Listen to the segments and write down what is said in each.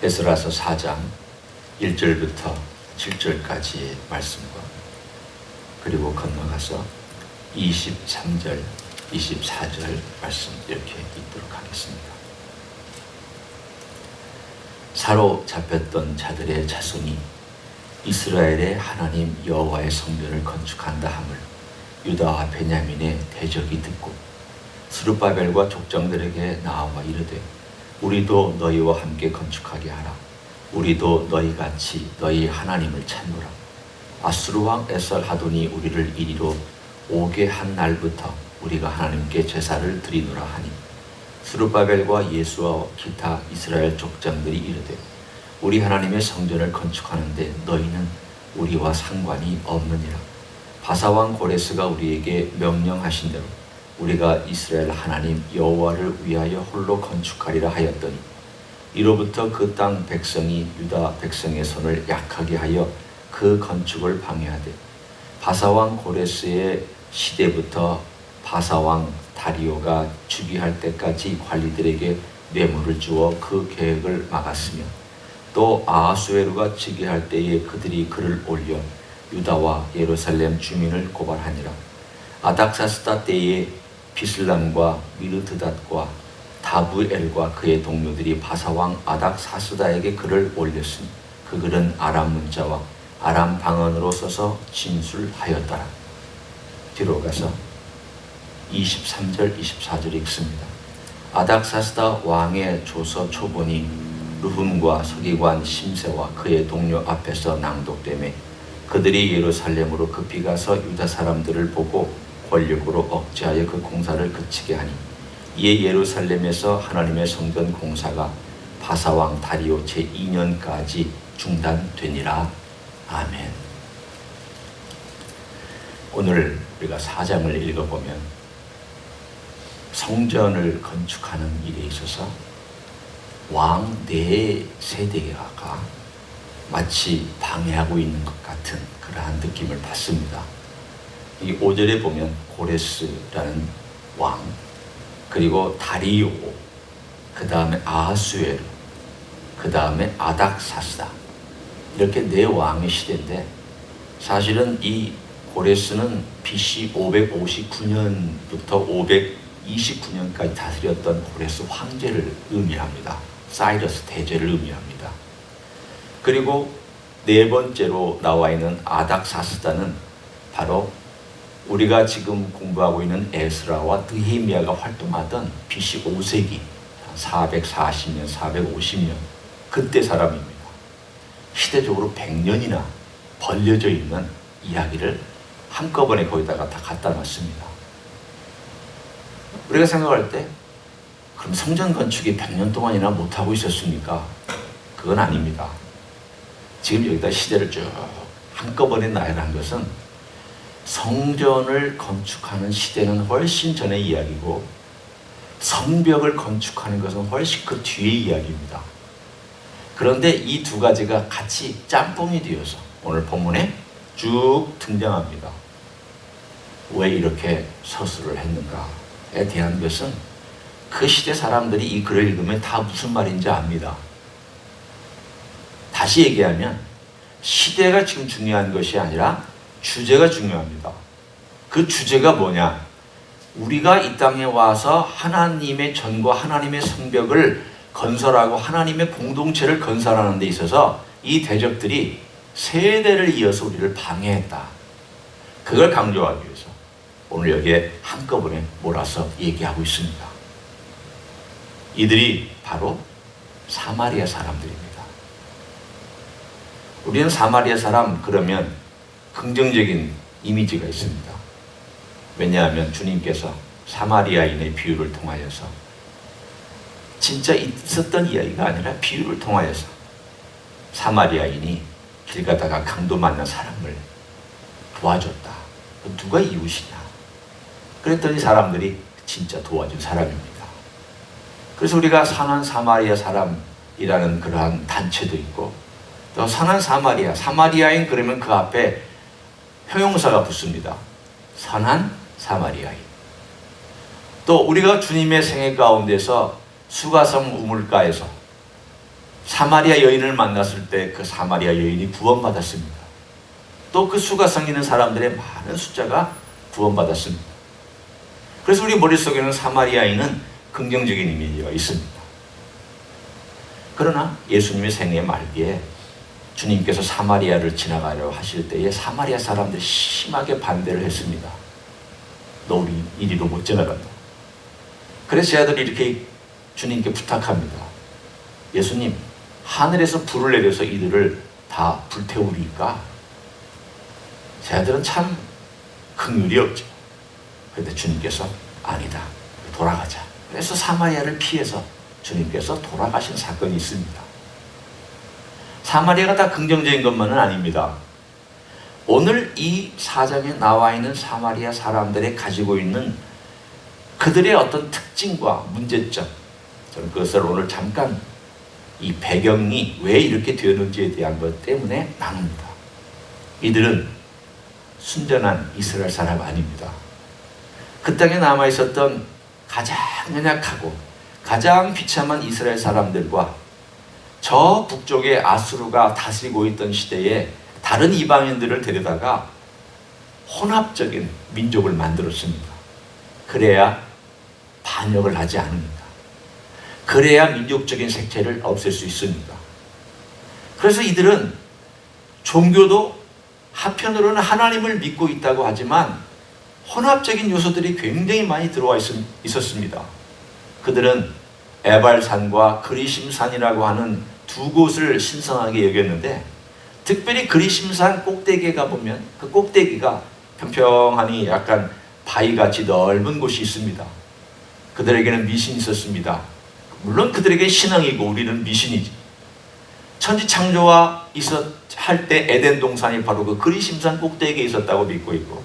에스라서 4장 1절부터 7절까지의 말씀과 그리고 건너가서 23절, 24절 말씀 이렇게 읽도록 하겠습니다. 사로잡혔던 자들의 자손이 이스라엘의 하나님 여호와의 성전을 건축한다 함을 유다와 베냐민의 대적이 듣고 스룹바벨과 족장들에게 나와 이르되 우리도 너희와 함께 건축하게 하라. 우리도 너희같이 너희 하나님을 찾노라. 아수르 왕 에설하돈이 우리를 이리로 오게 한 날부터 우리가 하나님께 제사를 드리노라 하니 스룹바벨과 예수와 기타 이스라엘 족장들이 이르되 우리 하나님의 성전을 건축하는데 너희는 우리와 상관이 없느니라. 바사왕 고레스가 우리에게 명령하신 대로 우리가 이스라엘 하나님 여호와를 위하여 홀로 건축하리라 하였더니 이로부터 그 땅 백성이 유다 백성의 손을 약하게 하여 그 건축을 방해하되 바사왕 고레스의 시대부터 바사왕 다리오가 즉위할 때까지 관리들에게 뇌물을 주어 그 계획을 막았으며 또 아하수에루가 즉위할 때에 그들이 글을 올려 유다와 예루살렘 주민을 고발하니라. 아닥사스다 때에 비슬람과 미르드닷과 다부엘과 그의 동료들이 바사왕 아닥사스다에게 글을 올렸으니 그 글은 아람 문자와 아람 방언으로 써서 진술하였더라. 뒤로 가서 23절 24절 읽습니다. 아닥사스다 왕의 조서 초본이 르훔과 서기관 심세와 그의 동료 앞에서 낭독되매 그들이 예루살렘으로 급히 가서 유다 사람들을 보고 권력으로 억제하여 그 공사를 그치게 하니 이에 예루살렘에서 하나님의 성전 공사가 바사왕 다리오 제2년까지 중단되니라. 아멘. 오늘 우리가 4장을 읽어보면 성전을 건축하는 일에 있어서 왕 4세대가 마치 방해하고 있는 것 같은 그러한 느낌을 받습니다. 이 5절에 보면 고레스라는 왕, 그리고 다리오, 그 다음에 아하수에르, 그 다음에 아닥사스다, 이렇게 4왕의 시대인데 사실은 이 고레스는 BC 559년부터 529년까지 다스렸던 고레스 황제를 의미합니다. 사이러스 대제를 의미합니다. 그리고 4번째로 나와 있는 아닥사스다는 바로 우리가 지금 공부하고 있는 에스라와 느헤미야가 활동하던 BC 5세기 440년, 450년 그때 사람입니다. 시대적으로 100년이나 벌려져 있는 이야기를 한꺼번에 거기다가 다 갖다 놨습니다. 우리가 생각할 때 그럼 성전 건축이 100년 동안이나 못하고 있었습니까? 그건 아닙니다. 지금 여기다 시대를 쭉 한꺼번에 나열한 것은 성전을 건축하는 시대는 훨씬 전의 이야기고 성벽을 건축하는 것은 훨씬 그 뒤의 이야기입니다. 그런데 이 두 가지가 같이 짬뽕이 되어서 오늘 본문에 쭉 등장합니다. 왜 이렇게 서술을 했는가에 대한 것은 그 시대 사람들이 이 글을 읽으면 다 무슨 말인지 압니다. 다시 얘기하면 시대가 지금 중요한 것이 아니라 주제가 중요합니다. 그 주제가 뭐냐? 우리가 이 땅에 와서 하나님의 전과 하나님의 성벽을 건설하고 하나님의 공동체를 건설하는 데 있어서 이 대적들이 세대를 이어서 우리를 방해했다. 그걸 강조하기 위해서 오늘 여기에 한꺼번에 몰아서 얘기하고 있습니다. 이들이 바로 사마리아 사람들입니다. 우리는 사마리아 사람 그러면 긍정적인 이미지가 있습니다. 왜냐하면 주님께서 사마리아인의 비유를 통하여서 진짜 있었던 이야기가 아니라 비유를 통하여서 사마리아인이 길 가다가 강도 만난 사람을 도와줬다. 누가 이웃이냐? 그랬더니 사람들이 진짜 도와준 사람입니다. 그래서 우리가 선한 사마리아 사람이라는 그러한 단체도 있고 또 선한 사마리아인 그러면 그 앞에 형용사가 붙습니다. 선한 사마리아인. 또 우리가 주님의 생애 가운데서 수가성 우물가에서 사마리아 여인을 만났을 때 그 사마리아 여인이 구원받았습니다. 또 그 수가성 있는 사람들의 많은 숫자가 구원받았습니다. 그래서 우리 머릿속에는 사마리아인은 긍정적인 이미지가 있습니다. 그러나 예수님의 생애 말기에 주님께서 사마리아를 지나가려 하실 때에 사마리아 사람들이 심하게 반대를 했습니다. 너 우리 이리로 못 지나간다. 그래서 제 아들이 이렇게 주님께 부탁합니다. 예수님, 하늘에서 불을 내려서 이들을 다 불태우리까? 제 아들은 참 긍휼이 없죠. 그런데 주님께서 아니다, 돌아가자. 그래서 사마리아를 피해서 주님께서 돌아가신 사건이 있습니다. 사마리아가 다 긍정적인 것만은 아닙니다. 오늘 이 사장에 나와 있는 사마리아 사람들이 가지고 있는 그들의 어떤 특징과 문제점, 저는 그것을 오늘 잠깐 이 배경이 왜 이렇게 되었는지에 대한 것 때문에 나눕니다. 이들은 순전한 이스라엘 사람 아닙니다. 그 땅에 남아있었던 가장 연약하고 가장 비참한 이스라엘 사람들과 저 북쪽의 아수르가 다스리고 있던 시대에 다른 이방인들을 데려다가 혼합적인 민족을 만들었습니다. 그래야 반역을 하지 않습니다. 그래야 민족적인 색채를 없앨 수 있습니다. 그래서 이들은 종교도 한편으로는 하나님을 믿고 있다고 하지만 혼합적인 요소들이 굉장히 많이 들어와 있었습니다. 그들은 에발산과 그리심산이라고 하는 두 곳을 신성하게 여겼는데, 특별히 그리심산 꼭대기에 가보면 그 꼭대기가 평평하니 약간 바위같이 넓은 곳이 있습니다. 그들에게는 미신이 있었습니다. 물론 그들에게 신앙이고 우리는 미신이지. 천지창조와 할 때 에덴 동산이 바로 그 그리심산 꼭대기에 있었다고 믿고 있고,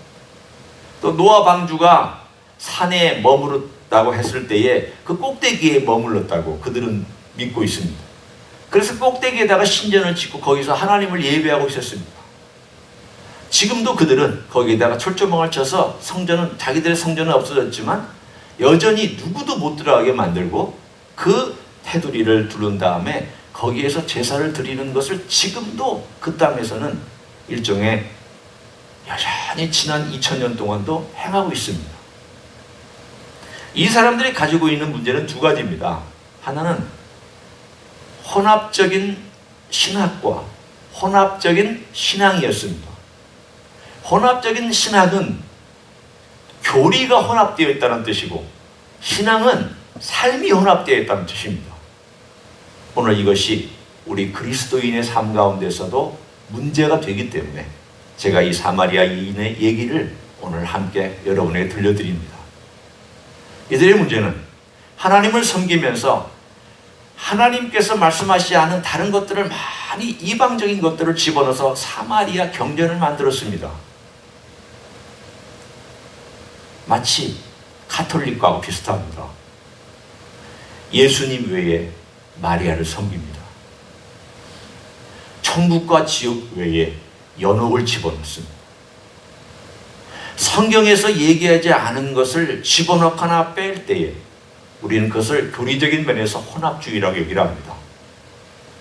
또 노아 방주가 산에 머무르다고 했을 때에 그 꼭대기에 머물렀다고 그들은 믿고 있습니다. 그래서 꼭대기에다가 신전을 짓고 거기서 하나님을 예배하고 있었습니다. 지금도 그들은 거기에다가 철조망을 쳐서 성전은, 자기들의 성전은 없어졌지만 여전히 누구도 못 들어가게 만들고 그 테두리를 두른 다음에 거기에서 제사를 드리는 것을 지금도 그 땅에서는 일종의 여전히 지난 2000년 동안도 행하고 있습니다. 이 사람들이 가지고 있는 문제는 두 가지입니다. 하나는 혼합적인 신학과 혼합적인 신앙이었습니다. 혼합적인 신학은 교리가 혼합되어 있다는 뜻이고, 신앙은 삶이 혼합되어 있다는 뜻입니다. 오늘 이것이 우리 그리스도인의 삶 가운데서도 문제가 되기 때문에 제가 이 사마리아인의 얘기를 오늘 함께 여러분에게 들려드립니다. 이들의 문제는 하나님을 섬기면서 하나님께서 말씀하시지 않은 다른 것들을 많이 이방적인 것들을 집어넣어서 사마리아 경전을 만들었습니다. 마치 가톨릭과도 비슷합니다. 예수님 외에 마리아를 섬깁니다. 천국과 지옥 외에 연옥을 집어넣습니다. 성경에서 얘기하지 않은 것을 집어넣거나 뺄 때에 우리는 그것을 교리적인 면에서 혼합주의라고 얘기를 합니다.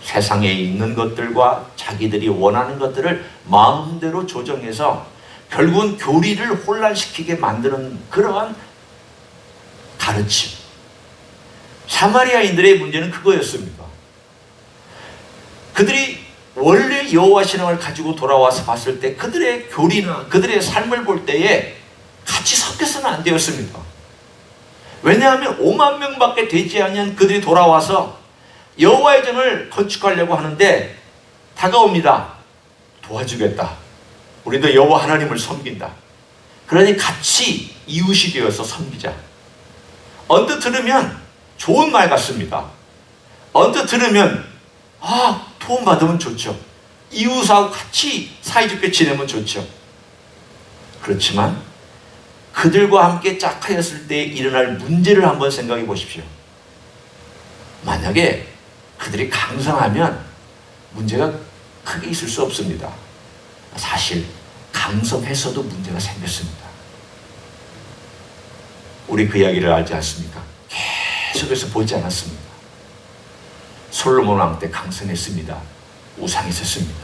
세상에 있는 것들과 자기들이 원하는 것들을 마음대로 조정해서 결국은 교리를 혼란시키게 만드는 그러한 가르침. 사마리아인들의 문제는 그거였습니다. 그들이 원래 여호와 신앙을 가지고 돌아와서 봤을 때 그들의 교리나 그들의 삶을 볼 때에 같이 섞여서는 안 되었습니다. 왜냐하면 5만 명밖에 되지 않은 그들이 돌아와서 여호와의 전을 건축하려고 하는데 다가옵니다. 도와주겠다. 우리도 여호와 하나님을 섬긴다. 그러니 같이 이웃이 되어서 섬기자. 언뜻 들으면 좋은 말 같습니다. 언뜻 들으면 도움 받으면 좋죠. 이웃하고 같이 사이좋게 지내면 좋죠. 그렇지만 그들과 함께 짝하였을 때 일어날 문제를 한번 생각해 보십시오. 만약에 그들이 강성하면 문제가 크게 있을 수 없습니다. 사실 강성해서도 문제가 생겼습니다. 우리 그 이야기를 알지 않습니까? 계속해서 보지 않았습니다. 솔로몬 왕 때 강성했습니다. 우상이 있었습니다.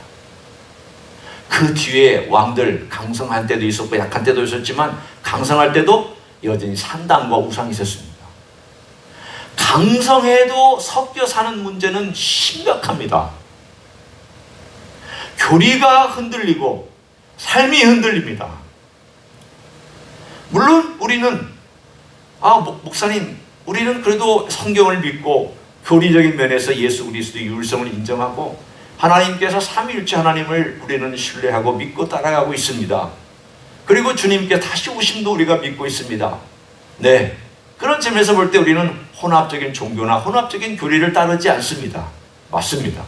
그 뒤에 왕들 강성한 때도 있었고 약한 때도 있었지만 강성할 때도 여전히 산당과 우상이 있었습니다. 강성해도 섞여 사는 문제는 심각합니다. 교리가 흔들리고 삶이 흔들립니다. 물론 우리는 목사님, 우리는 그래도 성경을 믿고 교리적인 면에서 예수 그리스도의 유일성을 인정하고 하나님께서 삼위일체 하나님을 우리는 신뢰하고 믿고 따라가고 있습니다. 그리고 주님께 다시 오심도 우리가 믿고 있습니다. 네, 그런 점에서 볼 때 우리는 혼합적인 종교나 혼합적인 교리를 따르지 않습니다. 맞습니다.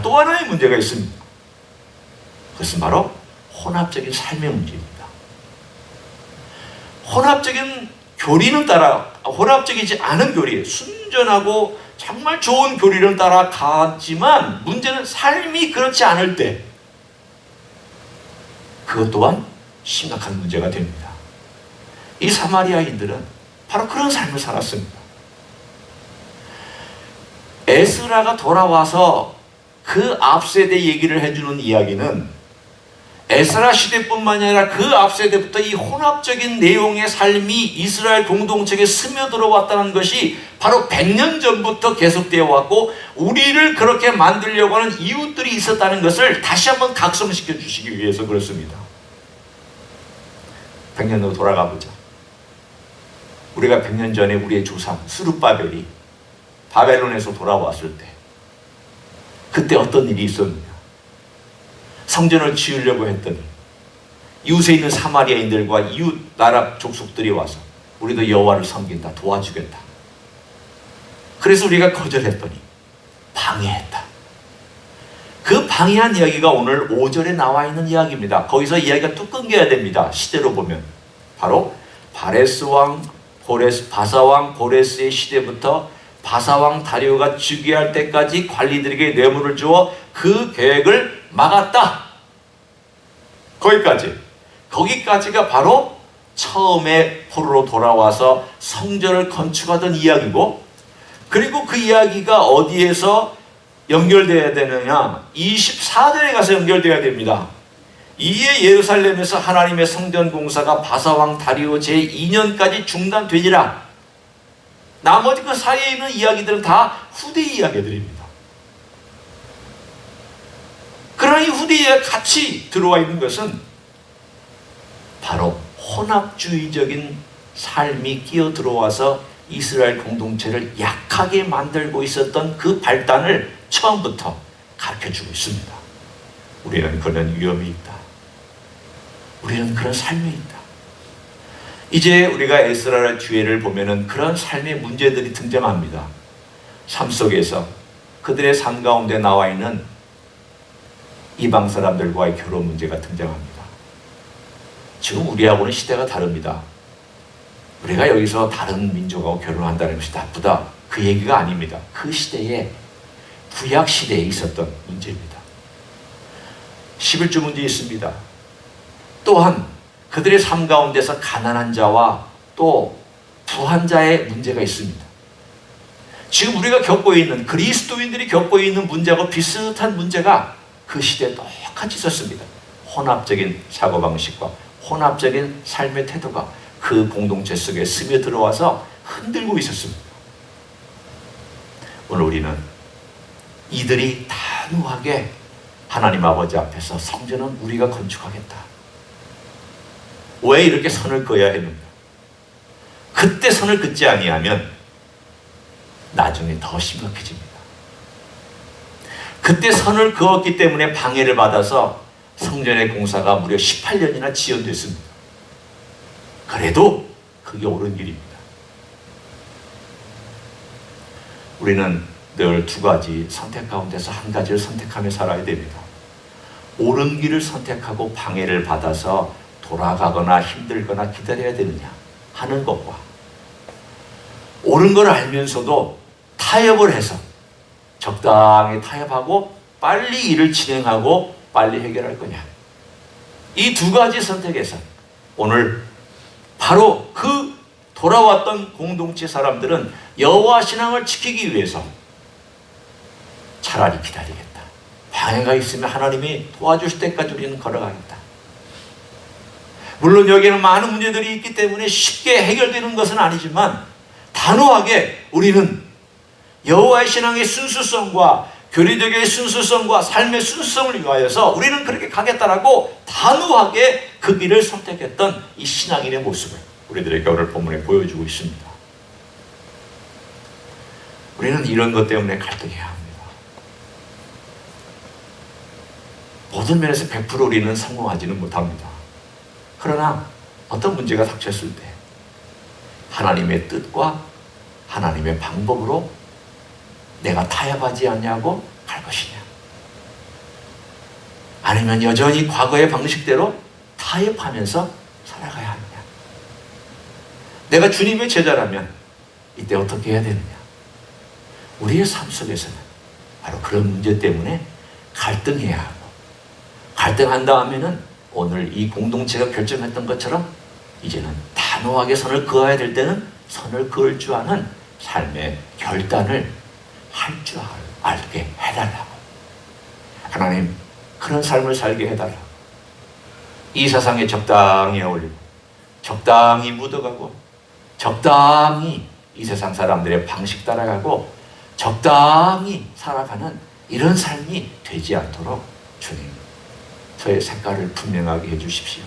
또 하나의 문제가 있습니다. 그것은 바로 혼합적인 삶의 문제입니다. 혼합적인 교리는 혼합적이지 않은 교리, 순전하고 정말 좋은 교리를 따라가지만 문제는 삶이 그렇지 않을 때 그것 또한 심각한 문제가 됩니다. 이 사마리아인들은 바로 그런 삶을 살았습니다. 에스라가 돌아와서 그 앞세대 얘기를 해주는 이야기는 에스라 시대뿐만 아니라 그 앞세대부터 이 혼합적인 내용의 삶이 이스라엘 공동체에 스며들어 왔다는 것이 바로 100년 전부터 계속되어 왔고 우리를 그렇게 만들려고 하는 이유들이 있었다는 것을 다시 한번 각성시켜 주시기 위해서 그렇습니다. 100년으로 돌아가 보자. 우리가 100년 전에 우리의 조상 스룹바벨이 바벨론에서 돌아왔을 때 그때 어떤 일이 있었느냐. 성전을 지으려고 했더니 이웃에 있는 사마리아인들과 이웃 나라 족속들이 와서 우리도 여호와를 섬긴다, 도와주겠다. 그래서 우리가 거절했더니 방해했다. 그 방해한 이야기가 오늘 5절에 나와 있는 이야기입니다. 거기서 이야기가 뚝 끊겨야 됩니다. 시대로 보면 바로 바사왕 고레스의 시대부터 바사왕 다리오가 즉위할 때까지 관리들에게 뇌물을 주어 그 계획을 막았다. 거기까지가 바로 처음에 포로로 돌아와서 성전을 건축하던 이야기고, 그리고 그 이야기가 어디에서 연결되어야 되느냐? 24절에 가서 연결되어야 됩니다. 이에 예루살렘에서 하나님의 성전 공사가 바사왕 다리오 제2년까지 중단되니라. 나머지 그 사이에 있는 이야기들은 다 후대 이야기들입니다. 그러나 이 후대에 같이 들어와 있는 것은 바로 혼합주의적인 삶이 끼어 들어와서 이스라엘 공동체를 약하게 만들고 있었던 그 발단을 처음부터 가르쳐주고 있습니다. 우리는 그런 위험이 있다. 우리는 그런 삶이 있다. 이제 우리가 에스라의 뒤에를 보면은 그런 삶의 문제들이 등장합니다. 삶 속에서 그들의 삶 가운데 나와 있는 이방 사람들과의 결혼 문제가 등장합니다. 지금 우리하고는 시대가 다릅니다. 우리가 여기서 다른 민족하고 결혼한다는 것이 나쁘다, 그 얘기가 아닙니다. 그 시대에 구약 시대에 있었던 문제입니다. 11조 문제 있습니다. 또한 그들의 삶 가운데서 가난한 자와 또 부한 자의 문제가 있습니다. 지금 우리가 겪고 있는, 그리스도인들이 겪고 있는 문제하고 비슷한 문제가 그 시대에 똑같이 있었습니다. 혼합적인 사고방식과 혼합적인 삶의 태도가 그 공동체 속에 스며들어와서 흔들고 있었습니다. 오늘 우리는 이들이 단호하게 하나님 아버지 앞에서 성전은 우리가 건축하겠다. 왜 이렇게 선을 그어야 했는가? 그때 선을 긋지 아니하면 나중에 더 심각해집니다. 그때 선을 그었기 때문에 방해를 받아서 성전의 공사가 무려 18년이나 지연됐습니다. 그래도 그게 옳은 길입니다. 우리는 늘 두 가지 선택 가운데서 한 가지를 선택하며 살아야 됩니다. 옳은 길을 선택하고 방해를 받아서 돌아가거나 힘들거나 기다려야 되느냐 하는 것과, 옳은 걸 알면서도 타협을 해서 적당히 타협하고 빨리 일을 진행하고 빨리 해결할 거냐, 이 두 가지 선택에서 오늘 바로 그 돌아왔던 공동체 사람들은 여호와 신앙을 지키기 위해서 차라리 기다리겠다. 방해가 있으면 하나님이 도와주실 때까지 우리는 걸어가겠다. 물론 여기에는 많은 문제들이 있기 때문에 쉽게 해결되는 것은 아니지만 단호하게 우리는 여호와의 신앙의 순수성과 교리적인 순수성과 삶의 순수성을 위하여서 우리는 그렇게 가겠다라고 단호하게 그 길을 선택했던 이 신앙인의 모습을 우리들에게 오늘 본문에 보여주고 있습니다. 우리는 이런 것 때문에 갈등해야 합니다. 모든 면에서 100% 우리는 성공하지는 못합니다. 그러나 어떤 문제가 닥쳤을 때 하나님의 뜻과 하나님의 방법으로 내가 타협하지 않냐고 갈 것이냐, 아니면 여전히 과거의 방식대로 타협하면서 살아가야 하느냐. 내가 주님의 제자라면 이때 어떻게 해야 되느냐. 우리의 삶 속에서는 바로 그런 문제 때문에 갈등해야 하고, 갈등한 다음에는 오늘 이 공동체가 결정했던 것처럼 이제는 단호하게 선을 그어야 될 때는 선을 그을 줄 아는 삶의 결단을 할 줄 알게 해달라고. 하나님, 그런 삶을 살게 해달라고. 이 세상에 적당히 어울리고 적당히 묻어가고 적당히 이 세상 사람들의 방식 따라가고 적당히 살아가는 이런 삶이 되지 않도록 주님, 저의 색깔을 분명하게 해주십시오.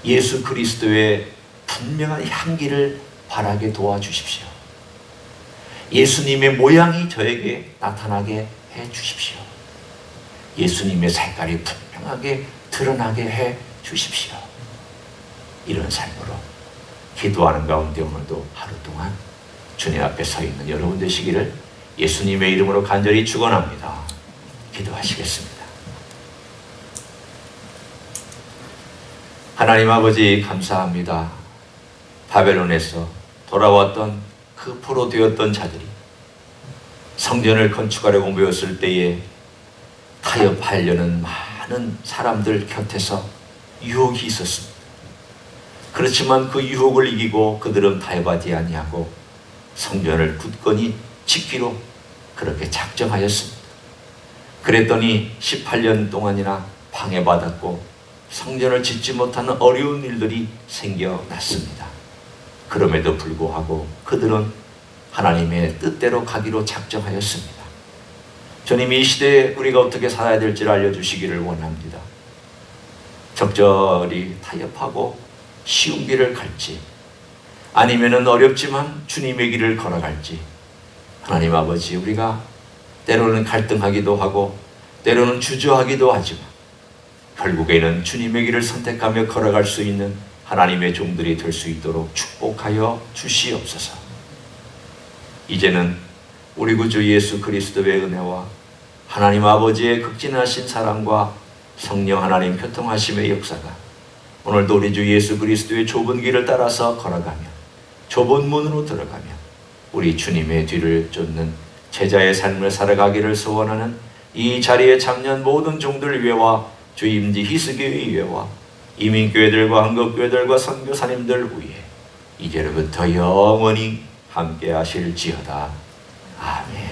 예수 그리스도의 분명한 향기를 바라게 도와주십시오. 예수님의 모양이 저에게 나타나게 해주십시오. 예수님의 색깔이 분명하게 드러나게 해주십시오. 이런 삶으로 기도하는 가운데 오늘도 하루 동안 주님 앞에 서 있는 여러분 되시기를 예수님의 이름으로 간절히 축원합니다. 기도하시겠습니다. 하나님 아버지, 감사합니다. 바벨론에서 돌아왔던 그 포로 되었던 자들이 성전을 건축하려고 모였을 때에 타협하려는 많은 사람들 곁에서 유혹이 있었습니다. 그렇지만 그 유혹을 이기고 그들은 타협하지 아니하고 성전을 굳건히 지키로 그렇게 작정하였습니다. 그랬더니 18년 동안이나 방해받았고 성전을 짓지 못하는 어려운 일들이 생겨났습니다. 그럼에도 불구하고 그들은 하나님의 뜻대로 가기로 작정하였습니다. 주님, 이 시대에 우리가 어떻게 살아야 될지를 알려주시기를 원합니다. 적절히 타협하고 쉬운 길을 갈지, 아니면은 어렵지만 주님의 길을 걸어갈지, 하나님 아버지, 우리가 때로는 갈등하기도 하고 때로는 주저하기도 하지만 결국에는 주님의 길을 선택하며 걸어갈 수 있는 하나님의 종들이 될 수 있도록 축복하여 주시옵소서. 이제는 우리 구주 예수 그리스도의 은혜와 하나님 아버지의 극진하신 사랑과 성령 하나님 교통하심의 역사가 오늘도 우리 주 예수 그리스도의 좁은 길을 따라서 걸어가며 좁은 문으로 들어가며 우리 주님의 뒤를 쫓는 제자의 삶을 살아가기를 소원하는 이 자리에 참여한 모든 종들 위에와 주임지 희스교회 위에와 이민교회들과 한국교회들과 선교사님들 위에 이제로부터 영원히 함께 하실지어다. 아멘.